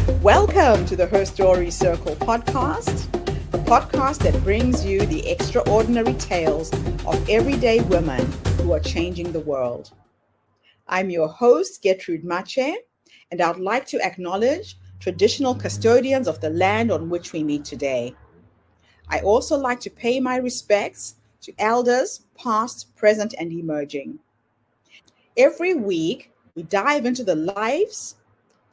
Welcome to the Her Story Circle podcast, the podcast that brings you the extraordinary tales of everyday women who are changing the world. I'm your host, Gertrude Mache, and I'd like to acknowledge traditional custodians of the land on which we meet today. I also like to pay my respects to elders, past, present, and emerging. Every week, we dive into the lives,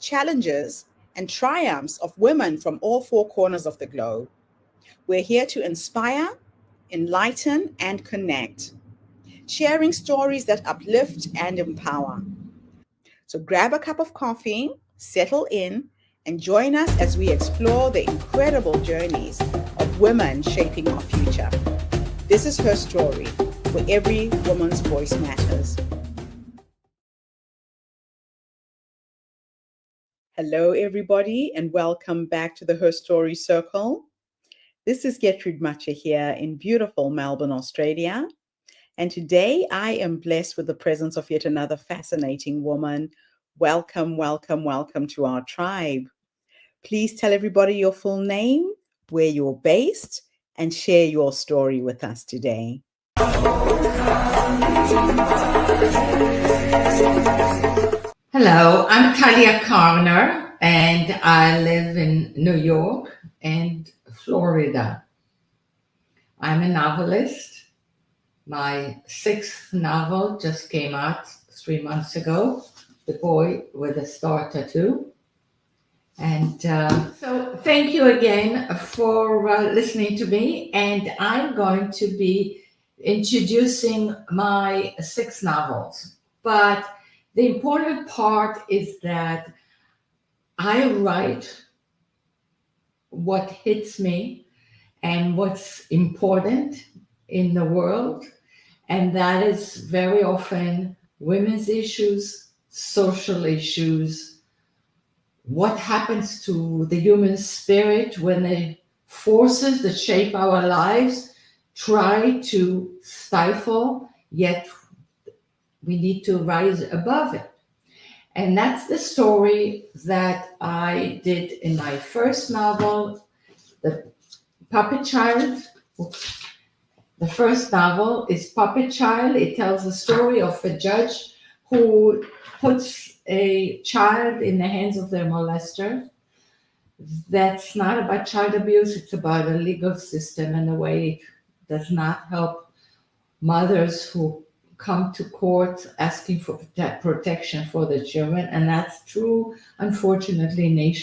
challenges, and triumphs of women from all four corners of the globe. We're here to inspire, enlighten, and connect, sharing stories that uplift and empower. So grab a cup of coffee, settle in, and join us as we explore the incredible journeys of women shaping our future. This is Her Story, where every woman's voice matters. Hello, everybody, and welcome back to the Her Story Circle. This is Gertrude Mache here in beautiful Melbourne, Australia. And today I am blessed with the presence of yet another fascinating woman. Welcome, welcome, welcome to our tribe. Please tell everybody your full name, where you're based, and share your story with us today. Hello, I'm Talia Carner, and I live in New York and Florida. I'm a novelist. My sixth novel just came out 3 months ago, The Boy with a Star Tattoo. And so thank you again for listening to me, and I'm going to be introducing my six novels. But the important part is that I write what hits me and what's important in the world, and that is very often women's issues, social issues, what happens to the human spirit when the forces that shape our lives try to stifle, yet we need to rise above it. And that's the story that I did in my first novel, The Puppet Child. The first novel is Puppet Child. It tells the story of a judge who puts a child in the hands of their molester. That's not about child abuse, it's about a legal system and the way it does not help mothers who come to court asking for protection for the children, and that's true, unfortunately,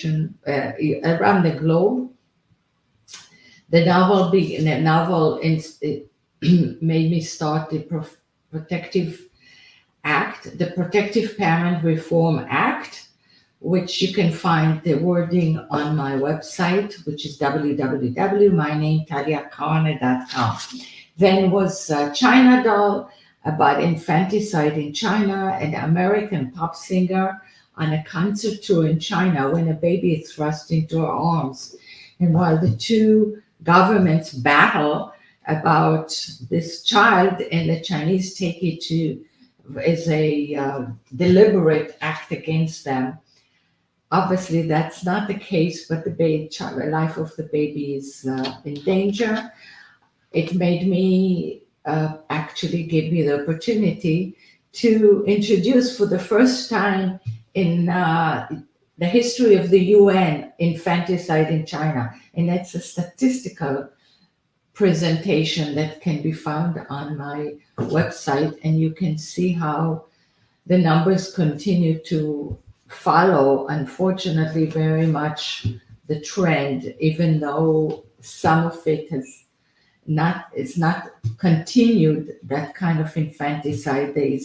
around the globe. The novel made me start the Protective Act, the Protective Parent Reform Act, which you can find the wording on my website, which is www.myname.taliacarner.com. Then was China Doll, about infanticide in China, an American pop singer on a concert tour in China when a baby is thrust into her arms. And while the two governments battle about this child, and the Chinese take it as a deliberate act against them. Obviously, that's not the case, but the life of the baby is in danger. It made me actually give me the opportunity to introduce for the first time in the history of the UN infanticide in China. And that's a statistical presentation that can be found on my website. And you can see how the numbers continue to follow, unfortunately, very much the trend, even though some of it it's not continued, that kind of infanticide. There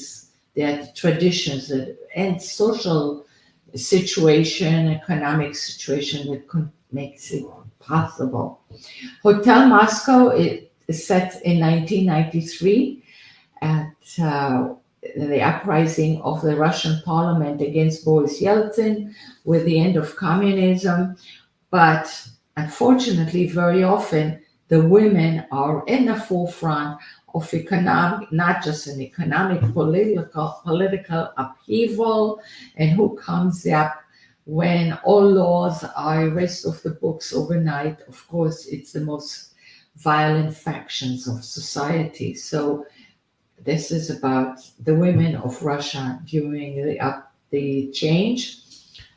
are traditions and social situation, economic situation that makes it possible. Hotel Moscow is set in 1993 at the uprising of the Russian parliament against Boris Yeltsin with the end of communism. But unfortunately, very often, the women are in the forefront of economic, not just an economic, political upheaval, and who comes up when all laws are erased off the books overnight. Of course, it's the most violent factions of society. So this is about the women of Russia during the change.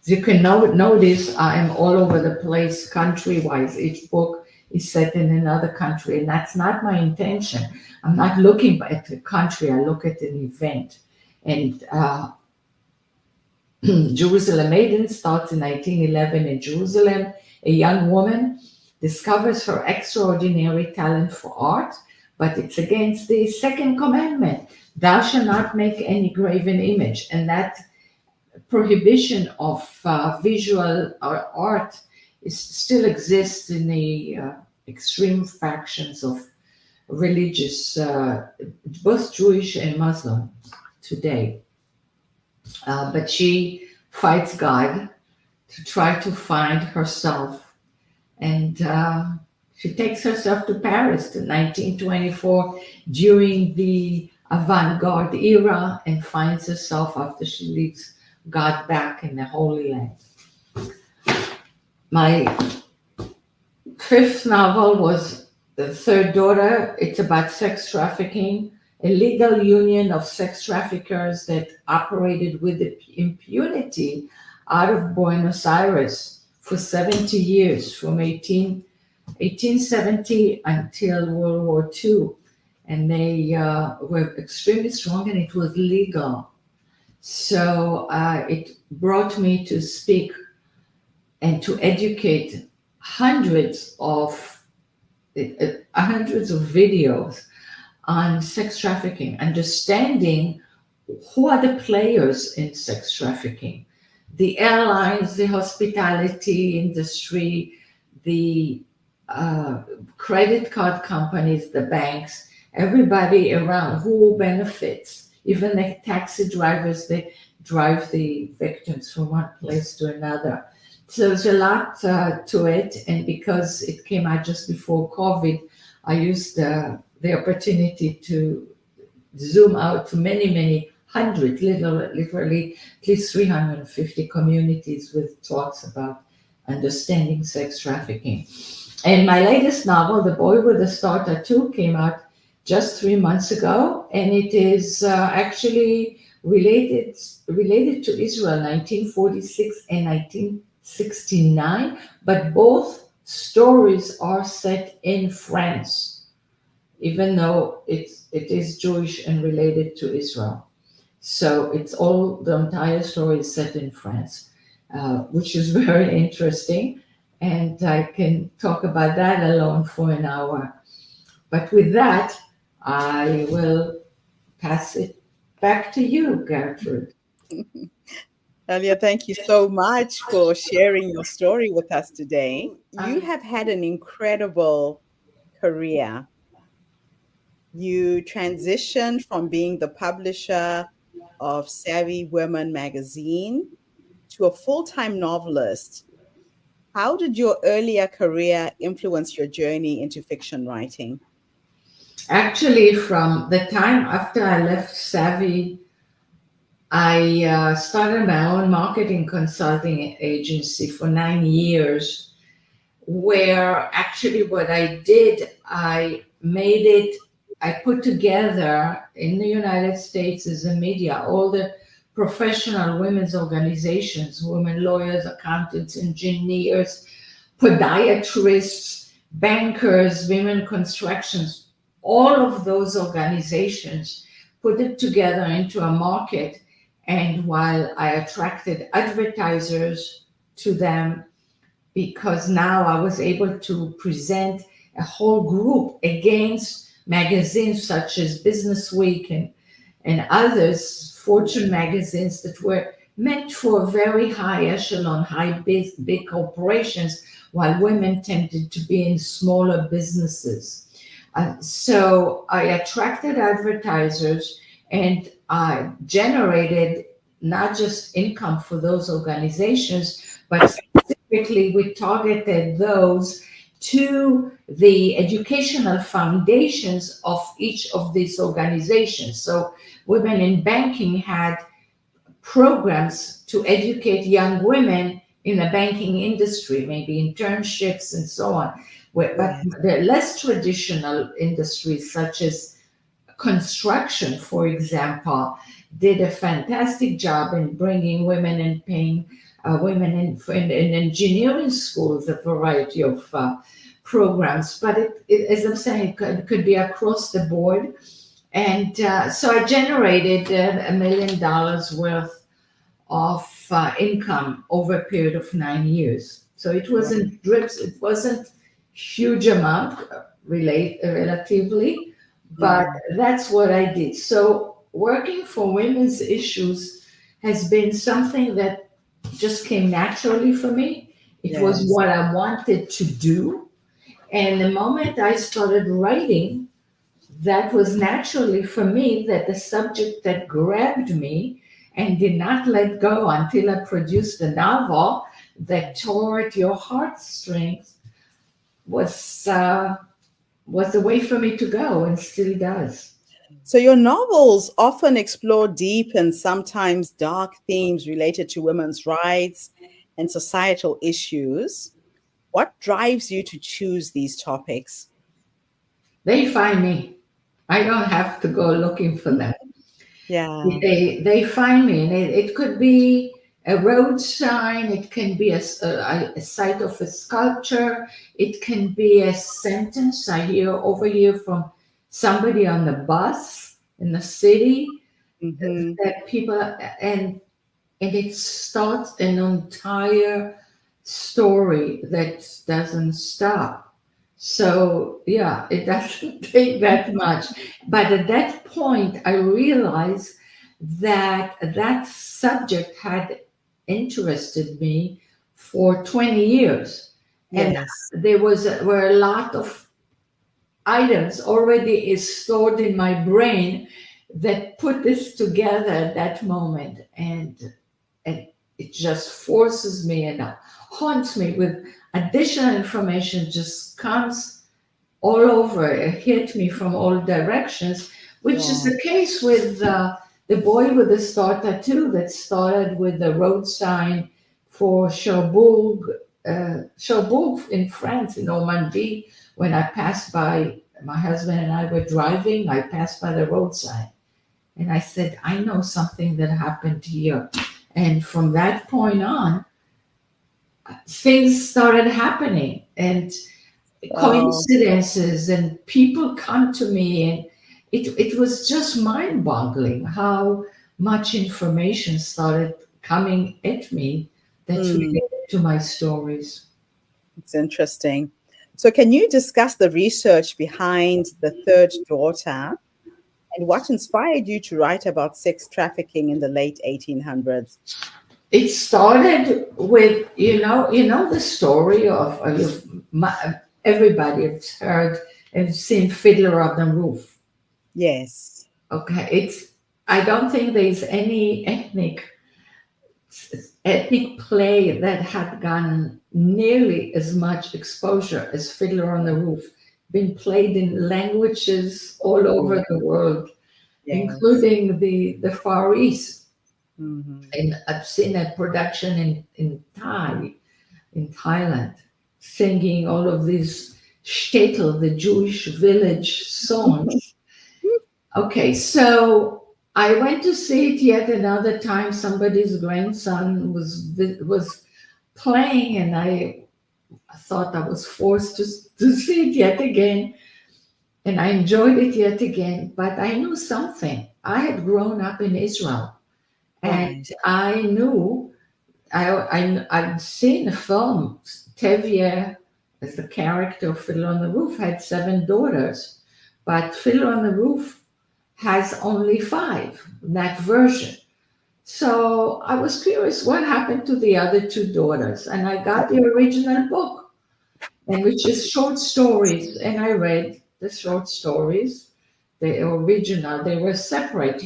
As you can notice, I am all over the place country-wise. Each book is set in another country, and that's not my intention. I'm not looking at the country, I look at an event. And Jerusalem Maiden starts in 1911 in Jerusalem. A young woman discovers her extraordinary talent for art, but it's against the second commandment: thou shalt not make any graven image. And that prohibition of visual art still exists in the extreme factions of religious, both Jewish and Muslim today. But she fights God to try to find herself, and she takes herself to Paris to 1924 during the avant-garde era, and finds herself after she leaves God back in the Holy Land. My fifth novel was The Third Daughter. It's about sex trafficking, a legal union of sex traffickers that operated with impunity out of Buenos Aires for 70 years, from 1870 until World War II. And they were extremely strong, and it was legal. So it brought me to speak and to educate hundreds of videos on sex trafficking, understanding who are the players in sex trafficking: the airlines, the hospitality industry, the credit card companies, the banks, everybody around who benefits, even the taxi drivers that drive the victims from one place to another. So there's a lot to it, and because it came out just before COVID, I used the opportunity to zoom out to many, many hundreds, literally at least 350 communities with talks about understanding sex trafficking. And my latest novel, The Boy with a Star Tattoo, came out just 3 months ago, and it is actually related to Israel, 1946 and 1969, but both stories are set in France, even though it is Jewish and related to Israel. So the entire story is set in France, which is very interesting. And I can talk about that alone for an hour. But with that, I will pass it back to you, Gertrude. Talia, thank you so much for sharing your story with us today. You Um, have had an incredible career. You transitioned from being the publisher of Savvy Women magazine to a full-time novelist. How did your earlier career influence your journey into fiction writing? Actually, from the time after I left Savvy, I started my own marketing consulting agency for 9 years, where actually what I did, I put together in the United States as a media all the professional women's organizations: women lawyers, accountants, engineers, podiatrists, bankers, women constructions, all of those organizations, put it together into a market. And while I attracted advertisers to them, because now I was able to present a whole group against magazines such as Business Week and others, Fortune magazines, that were meant for very high echelon, big corporations, while women tended to be in smaller businesses. So I attracted advertisers, and I generated not just income for those organizations, but specifically we targeted those to the educational foundations of each of these organizations. So women in banking had programs to educate young women in the banking industry, maybe internships and so on. But Yes. the less traditional industries, such as construction, for example, did a fantastic job in bringing women and paying women in engineering schools a variety of programs. But as I'm saying, it could be across the board. And so I generated $1 million worth of income over a period of 9 years. So it Wow. wasn't drips, it wasn't huge amount relatively, but Mhm. that's what I did. So working for women's issues has been something that just came naturally for me. It was Yes. what I wanted to do. And the moment I started writing, that was naturally for me that the subject that grabbed me and did not let go until I produced a novel that tore at your heartstrings was was the way for me to go and still does. So your novels often explore deep and sometimes dark themes related to women's rights and societal issues. What drives you to choose these topics? They find me. I don't have to go looking for them. Yeah. They find me, and it could be a road sign, it can be a site of a sculpture, it can be a sentence I hear overhear from somebody on the bus in the city Hmm. that people and it starts an entire story that doesn't stop. So yeah, it doesn't take that much. But at that point, I realized that that subject had interested me for 20 years, and Yes. were a lot of items already is stored in my brain that put this together at that moment, and it just forces me and haunts me with additional information, just comes all over, it hit me from all directions, which is Wow. the case with the boy with the star tattoo that started with the road sign for Cherbourg in France, in Normandy. When I passed by, my husband and I were driving, I passed by the road sign. And I said, I know something that happened here. And from that point on, things started happening and Oh, coincidences, and people come to me. And it was just mind boggling how much information started coming at me that's mm, related to my stories. it's interesting. So, can you discuss the research behind the third daughter and what inspired you to write about sex trafficking in the late 1800s? It started with the story of everybody has heard and seen Fiddler on the Roof. Yes. Okay, it's I don't think there's any ethnic play that had gotten nearly as much exposure as Fiddler on the Roof, been played in languages all Yeah. over the world, Yes. including the Far East. Hmm. And I've seen a production in Thailand, singing all of these shtetl, the Jewish village songs. Okay, so I went to see it yet another time. Somebody's grandson was playing, and I thought I was forced to see it yet again, and I enjoyed it yet again. But I knew something. I had grown up in Israel, and Right. I knew I'd seen a film. Tevye, as the character of Fiddler on the Roof, had 7 daughters, but Fiddler on the Roof has only 5, that version. So I was curious what happened to the other 2 daughters, and I got the original book, and which is short stories, and I read the short stories, the original. They were separate.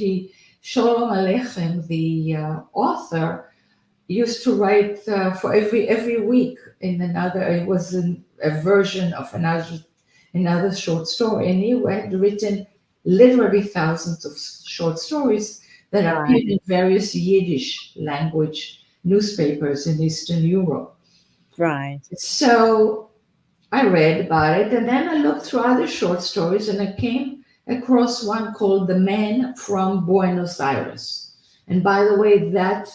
Sholom Aleichem, the author, used to write for every week in another. It was a version of another short story, and he had written literally thousands of short stories that Right. appeared in various Yiddish language newspapers in Eastern Europe. Right. So I read about it, and then I looked through other short stories, and I came across one called The Man from Buenos Aires. And by the way, that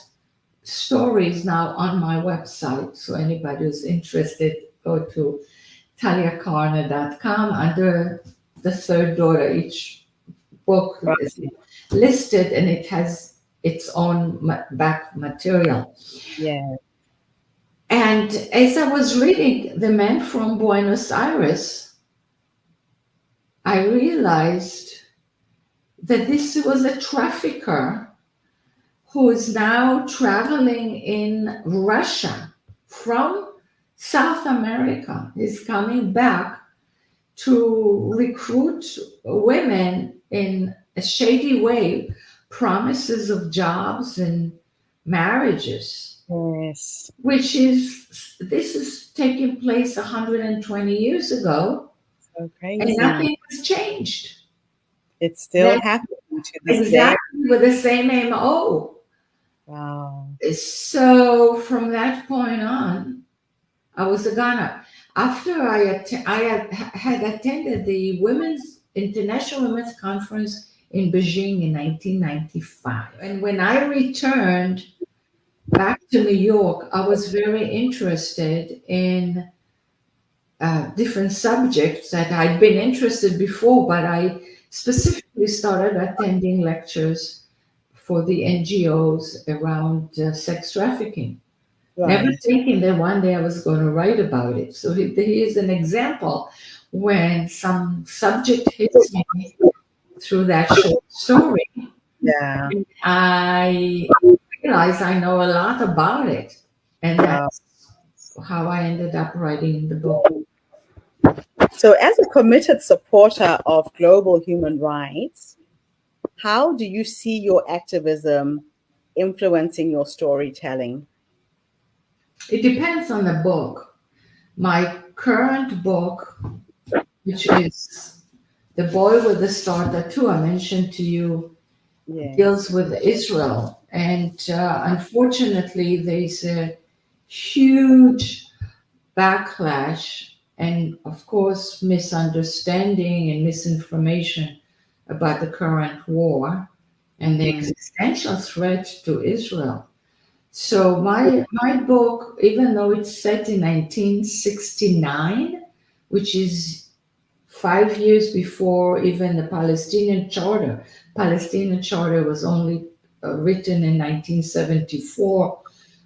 story is now on my website. So anybody who's interested, go to taliacarner.com. Under the third daughter, each book is Right. listed, and it has its own back material. Yeah. And as I was reading The Man from Buenos Aires, I realized that this was a trafficker who is now traveling in Russia from South America. He's coming back to recruit women in a shady way, promises of jobs and marriages, Yes. which is, this is taking place 120 years ago, So and crazy. nothing has changed. It's still That's happening to this day. exactly with the same MO. Wow. So from that point on, I was a goner. After had attended the Women's International Women's Conference in Beijing in 1995, and when I returned back to New York, I was very interested in different subjects that I'd been interested before, but I specifically started attending lectures for the NGOs around sex trafficking, never Right. thinking that one day I was going to write about it. So here's an example when some subject hits me through that short story. Yeah. I realize I know a lot about it. And Wow. that's how I ended up writing the book. So, as a committed supporter of global human rights, how do you see your activism influencing your storytelling? It depends on the book. My current book, which is The Boy with the Star Tattoo, I mentioned to you, deals Yes. with Israel. And unfortunately, there's a huge backlash and, of course, misunderstanding and misinformation about the current war and the Mm-hmm. existential threat to Israel. So my book, even though it's set in 1969, which is 5 years before even the Palestinian Charter was only written in 1974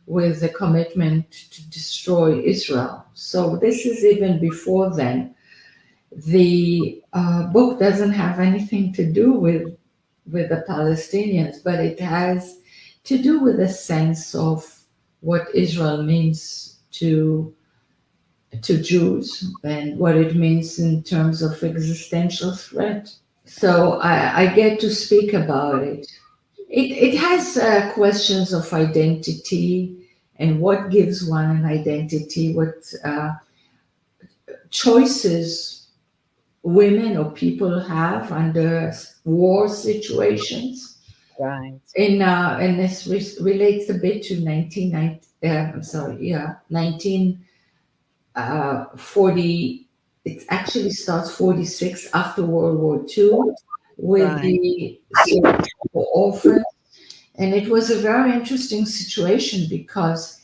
with the commitment to destroy Israel. So this is even before then. The book doesn't have anything to do with the Palestinians, but it has to do with a sense of what Israel means to Jews and what it means in terms of existential threat. So I get to speak about it. It has questions of identity and what gives one an identity, what choices women or people have under war situations. Right. And this relates a bit to 1990. I'm sorry, yeah, 1940. It actually starts 46 after World War II with Right. the Syrian orphans. And it was a very interesting situation because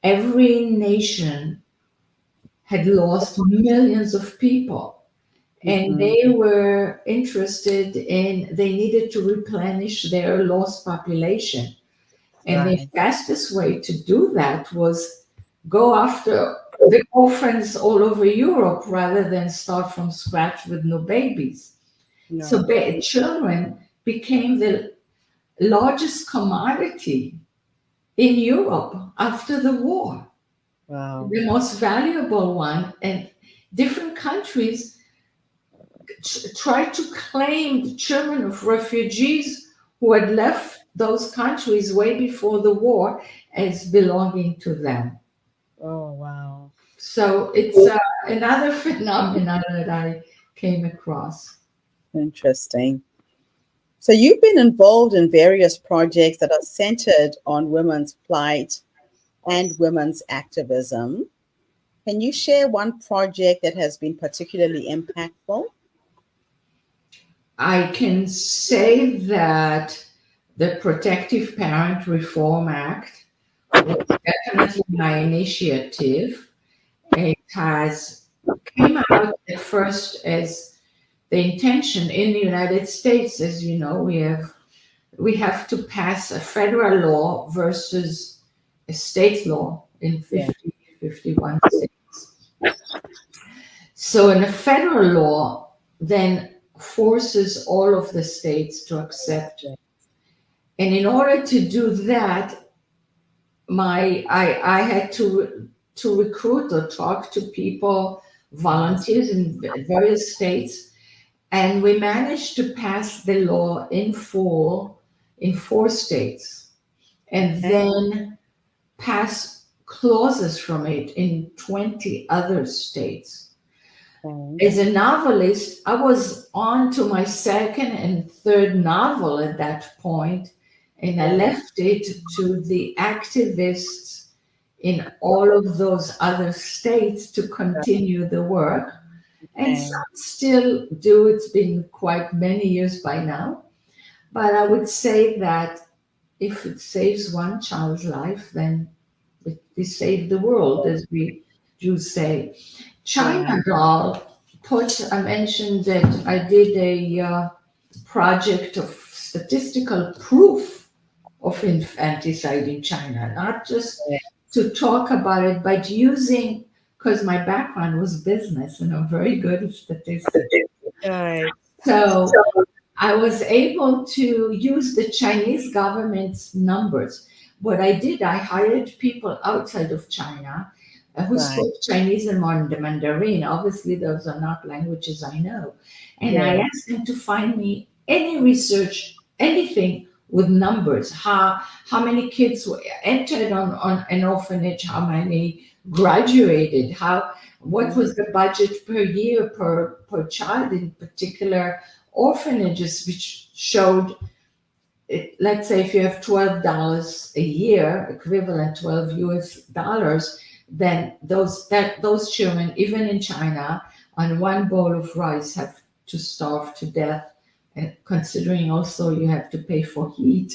every nation had lost millions of people. And Mm-hmm. they were interested in, they needed to replenish their lost population. And the Right. fastest way to do that was go after the orphans all over Europe rather than start from scratch with no babies. So No. children became the largest commodity in Europe after the war, Wow. the most valuable one. And different countries tried to claim the children of refugees who had left those countries way before the war as belonging to them. Oh, wow. So it's another phenomenon that I came across. Interesting. So you've been involved in various projects that are centered on women's plight and women's activism. Can you share one project that has been particularly impactful? I can say that the Protective Parent Reform Act was definitely my initiative. It has came out at first as the intention in the United States, as you know, we have to pass a federal law versus a state law in Yeah. 50, 51 states. So in a federal law then forces all of the states to accept. And in order to do that, I had to recruit or talk to people, volunteers in various states, and we managed to pass the law in full in 4 states, and Okay. then pass clauses from it in 20 other states. Okay. As a novelist, I was on to my second and third novel at that point, and I Yeah. left it to the activists in all of those other states to continue the work. And Okay. some still do. It's been quite many years by now. But I would say that if it saves one child's life, then we save the world, as we do say. Yeah. China doll I mentioned that I did a project of statistical proof of infanticide in China, not just to talk about it, but using, because my background was business and I'm very good at statistics. Right. So I was able to use the Chinese government's numbers. What I did, I hired people outside of China who Right. spoke Chinese and Mandarin. Obviously, those are not languages I know. And I Yeah. asked them to find me any research, anything with numbers. How many kids were entered on an orphanage? How many graduated? What Mhm. was the budget per year per child in particular orphanages, which showed let's say if you have $12 a year, equivalent 12 US dollars, then those children, even in China, on one bowl of rice have to starve to death. And considering also you have to pay for heat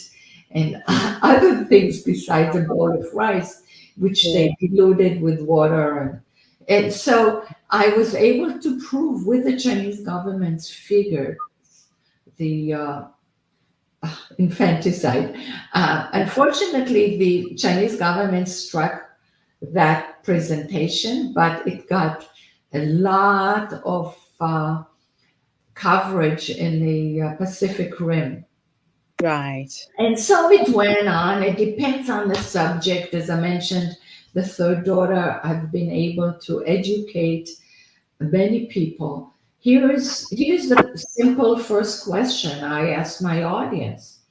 and other things besides a bowl of rice, which Yeah. they diluted with water. And so I was able to prove with the Chinese government's figure the infanticide. Unfortunately, the Chinese government struck that presentation, but it got a lot of coverage in the Pacific Rim. Right. And so it went on. It depends on the subject. As I mentioned, the third daughter, I've been able to educate many people. Here's the simple first question I ask my audience.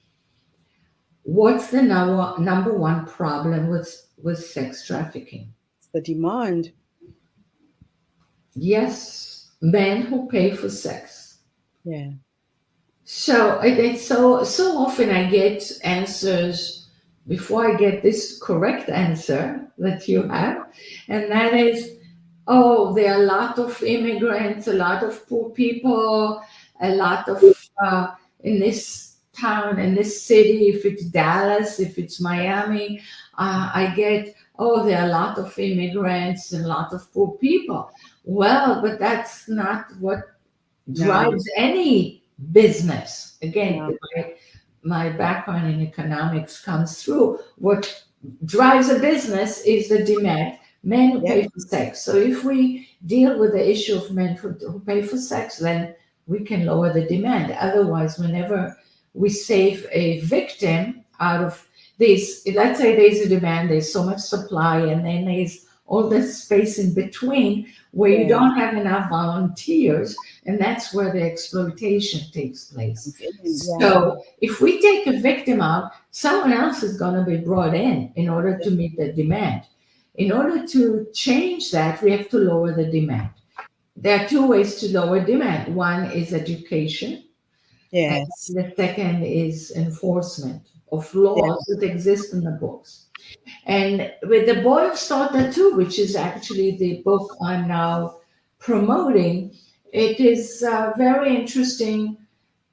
What's the number one problem with sex trafficking? It's the demand. Yes, men who pay for sex. Yeah. So it's so often I get answers before I get this correct answer that you have, and that is, oh, there are a lot of immigrants, a lot of poor people, a lot of in this town, in this city. If it's Dallas, if it's Miami, I get, oh, there are a lot of immigrants and a lot of poor people. Well, but that's not what No. drives any business. Again, No. my background in economics comes through. What drives a business is the demand. Men who Yep. pay for sex. So if we deal with the issue of men who pay for sex, then we can lower the demand. Otherwise, whenever we save a victim out of this, let's say there's a demand, there's so much supply, and then there's all this space in between where you Yeah. don't have enough volunteers, and that's where the exploitation takes place. Yeah. So if we take a victim out, someone else is going to be brought in order to meet the demand. In order to change that, we have to lower the demand. There are two ways to lower demand. One is education, And Yes. the second is enforcement of Yeah. laws that exist in the books. And with The Boy of Slaughter too, which is actually the book I'm now promoting, it is very interesting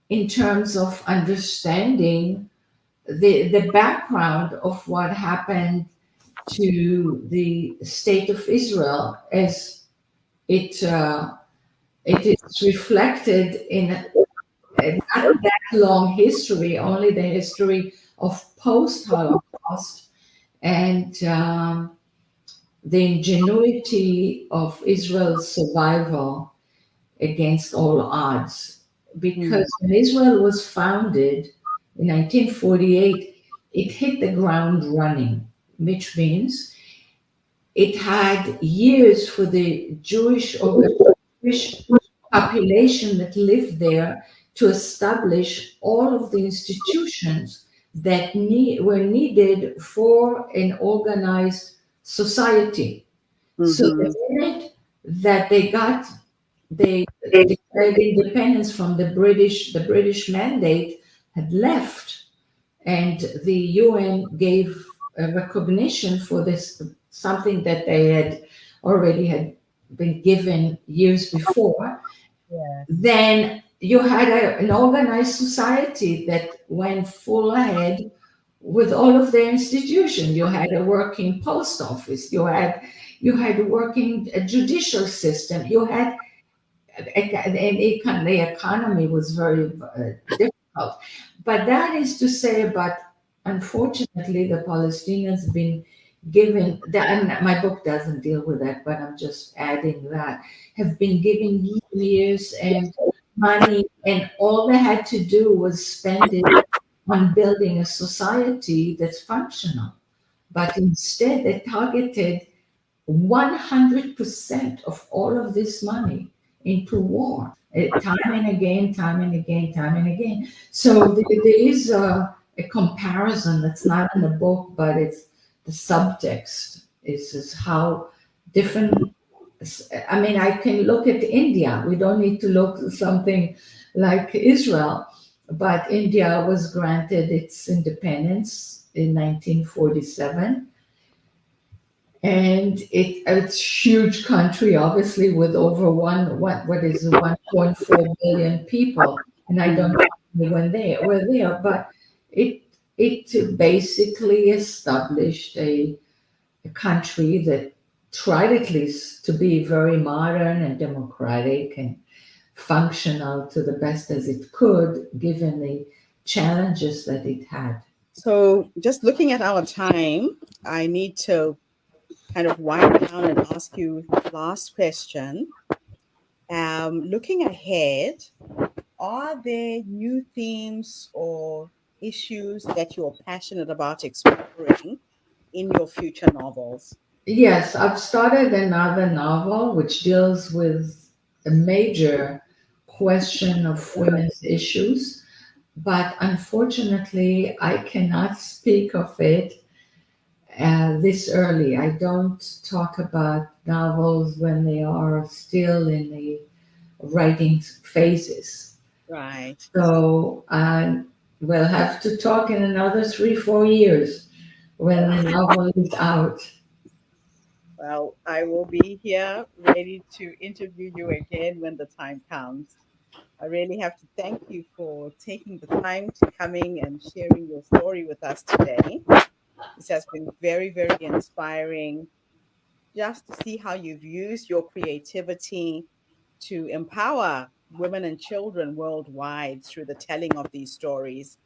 in terms of understanding the background of what happened to the state of Israel as it it is reflected in not that long history, only the history of post-Holocaust and the ingenuity of Israel's survival against all odds. Mm, Because when Israel was founded in 1948, it hit the ground running, which means it had years for the Jewish population that lived there to establish all of the institutions that were needed for an organized society. So the mm-hmm. minute that they declared independence from the British mandate had left, and the UN gave a recognition for this, something that they had already had been given years before. Yes. Then you had an organized society that went full ahead with all of their institutions. You had a working post office. You had a working judicial system. You had the economy was very difficult. But that is to say, but unfortunately, the Palestinians been given that. And my book doesn't deal with that, but I'm just adding that have been given years and money, and all they had to do was spend it on building a society that's functional. But instead, they targeted 100% of all of this money into war, time and again, time and again, time and again. So there is a comparison that's not in the book, but it's the subtext is how different. I mean, I can look at India. We don't need to look at something like Israel, but India was granted its independence in 1947, and it's huge country, obviously, with over what is it, 1.4 billion people, and I don't Mm. know when they were there, but it it basically established a country that tried at least to be very modern and democratic and functional to the best as it could, given the challenges that it had. So, just looking at our time, I need to kind of wind down and ask you the last question. Looking ahead, are there new themes or issues that you're passionate about exploring in your future novels? Yes, I've started another novel which deals with a major question of women's issues, but unfortunately, I cannot speak of it this early. I don't talk about novels when they are still in the writing phases. Right. So I will have to talk in another 3, 4 years when the novel is out. Well, I will be here ready to interview you again when the time comes. I really have to thank you for taking the time to coming and sharing your story with us today. This has been very, very inspiring just to see how you've used your creativity to empower women and children worldwide through the telling of these stories.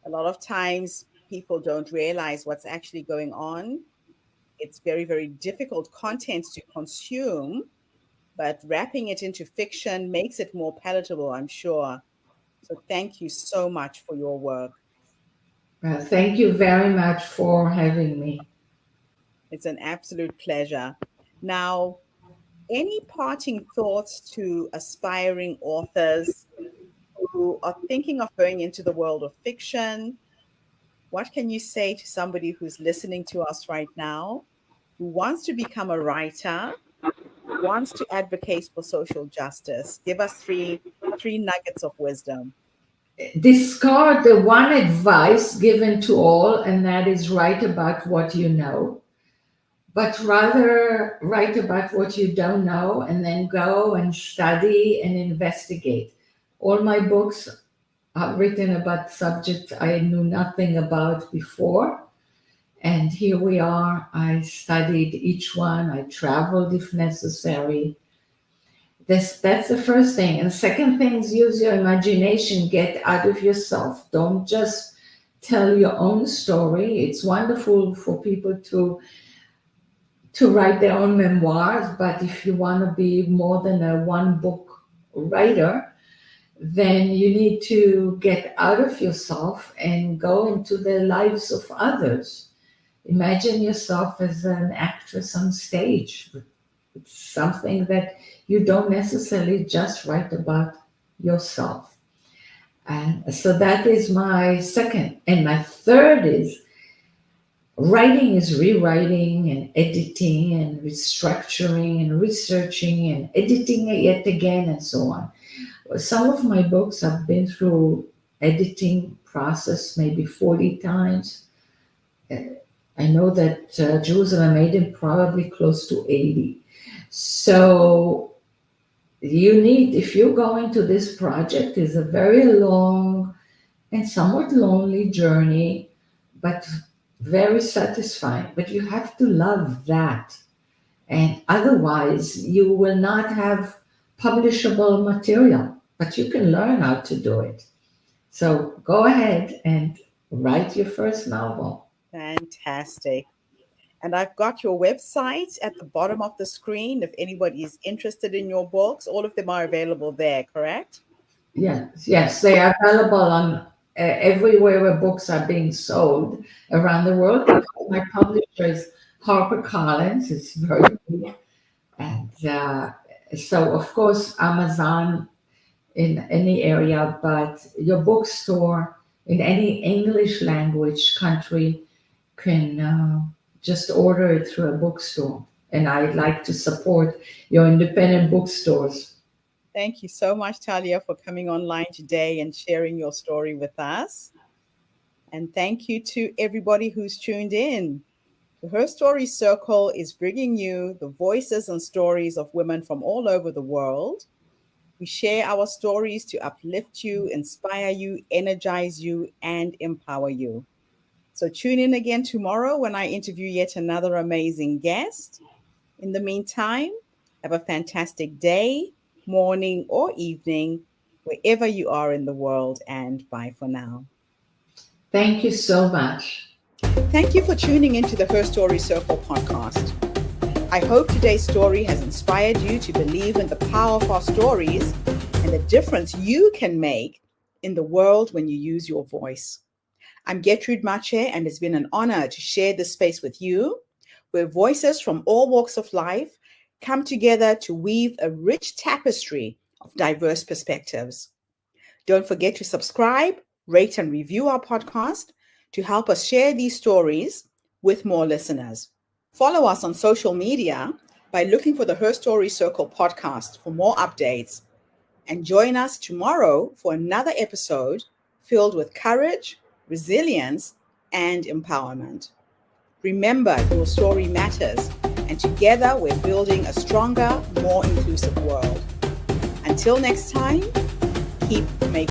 A lot of times people don't realize what's actually going on. It's very, very difficult content to consume, but wrapping it into fiction makes it more palatable, I'm sure. So thank you so much for your work. Thank you very much for having me. It's an absolute pleasure. Now, any parting thoughts to aspiring authors who are thinking of going into the world of fiction? What can you say to somebody who's listening to us right now, who wants to become a writer, wants to advocate for social justice? Give us three nuggets of wisdom. discard the one advice given to all, and that is write about what you know, but rather write about what you don't know and then go and study and investigate. All my books are written about subjects I knew nothing about before. And here we are. I studied each one. I traveled if necessary. That's the first thing. And the second thing is use your imagination, get out of yourself. Don't just tell your own story. It's wonderful for people to write their own memoirs, but if you want to be more than a one book writer, then you need to get out of yourself and go into the lives of others. Imagine yourself as an actress on stage. It's something that you don't necessarily just write about yourself. And so that is my second. And my third is writing is rewriting and editing and restructuring and researching and editing it yet again and so on. Some of my books I've been through editing process maybe 40 times. I know that Jerusalem made it probably close to 80. So you need, if you go into this project, is a very long and somewhat lonely journey, but very satisfying. But you have to love that. And otherwise, you will not have publishable material, but you can learn how to do it. So go ahead and write your first novel. Fantastic. And I've got your website at the bottom of the screen. If anybody is interested in your books, all of them are available there, correct? Yes, yes, they are available on everywhere where books are being sold around the world. Because my publisher is HarperCollins. It's very big, and so of course Amazon in any area, but your bookstore in any English language country can just order it through a bookstore. And I'd like to support your independent bookstores. Thank you so much, Talia, for coming online today and sharing your story with us. And thank you to everybody who's tuned in. The Her Story Circle is bringing you the voices and stories of women from all over the world. We share our stories to uplift you, inspire you, energize you, and empower you. So tune in again tomorrow when I interview yet another amazing guest. In the meantime, have a fantastic day, morning, or evening, wherever you are in the world, and bye for now. Thank you so much. Thank you for tuning into the Her Story Circle podcast. I hope today's story has inspired you to believe in the power of our stories and the difference you can make in the world when you use your voice. I'm Gertrude Mache, and it's been an honor to share this space with you, where voices from all walks of life come together to weave a rich tapestry of diverse perspectives. Don't forget to subscribe, rate, and review our podcast to help us share these stories with more listeners. Follow us on social media by looking for the Her Story Circle podcast for more updates. And join us tomorrow for another episode filled with courage, resilience, and empowerment. Remember, your story matters, and together we're building a stronger, more inclusive world. Until next time, keep making